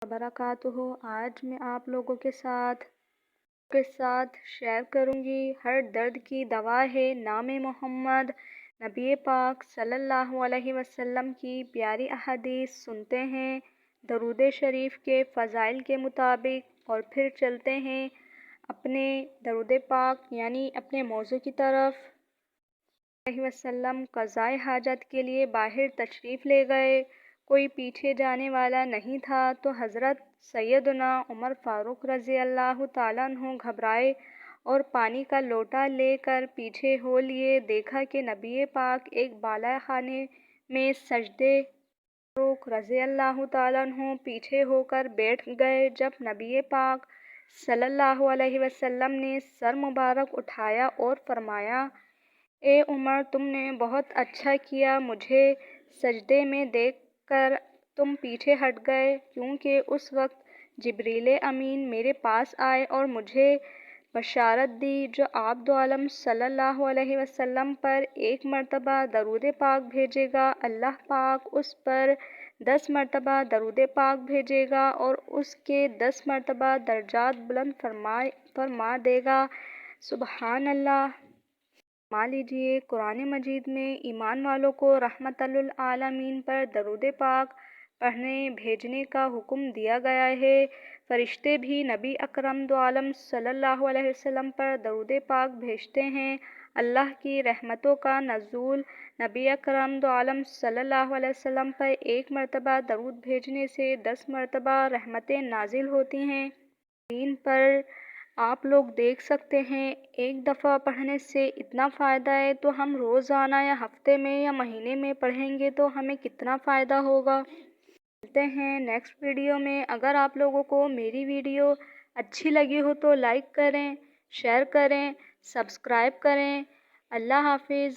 وبرکاتہ۔ آج میں آپ لوگوں کے ساتھ شیئر کروں گی ہر درد کی دوا ہے نام محمد۔ نبی پاک صلی اللہ علیہ وسلم کی پیاری احادیث سنتے ہیں درود شریف کے فضائل کے مطابق، اور پھر چلتے ہیں اپنے درود پاک یعنی اپنے موضوع کی طرف۔ علیہ وسلم قضائے حاجت کے لیے باہر تشریف لے گئے، کوئی پیچھے جانے والا نہیں تھا، تو حضرت سیدنا عمر فاروق رضی اللہ تعالیٰ عنہ گھبرائے اور پانی کا لوٹا لے کر پیچھے ہو لیے۔ دیکھا کہ نبی پاک ایک بالا خانے میں سجدے فاروق رضی اللہ تعالیٰ عنہ پیچھے ہو کر بیٹھ گئے۔ جب نبی پاک صلی اللہ علیہ وسلم نے سر مبارک اٹھایا اور فرمایا، اے عمر، تم نے بہت اچھا کیا، مجھے سجدے میں دیکھ کر تم پیچھے ہٹ گئے، کیونکہ اس وقت جبریل امین میرے پاس آئے اور مجھے بشارت دی، جو آپ دو عالم صلی اللہ علیہ وسلم پر ایک مرتبہ درود پاک بھیجے گا، اللہ پاک اس پر 10 مرتبہ درود پاک بھیجے گا اور اس کے 10 مرتبہ درجات بلند فرما دے گا۔ سبحان اللہ۔ مان لیجیے، قرآن مجید میں ایمان والوں کو رحمت للعالمین پر درود پاک پڑھنے بھیجنے کا حکم دیا گیا ہے۔ فرشتے بھی نبی اکرم دو عالم صلی اللہ علیہ وسلم پر درود پاک بھیجتے ہیں۔ اللہ کی رحمتوں کا نزول نبی اکرم دو عالم صلی اللہ علیہ وسلم پر ایک مرتبہ درود بھیجنے سے 10 مرتبہ رحمتیں نازل ہوتی ہیں۔ دین پر آپ لوگ دیکھ سکتے ہیں، ایک دفعہ پڑھنے سے اتنا فائدہ ہے، تو ہم روزانہ یا ہفتے میں یا مہینے میں پڑھیں گے تو ہمیں کتنا فائدہ ہوگا۔ ملتے ہیں نیکسٹ ویڈیو میں۔ اگر آپ لوگوں کو میری ویڈیو اچھی لگی ہو تو لائک کریں، شیئر کریں، سبسکرائب کریں۔ اللہ حافظ۔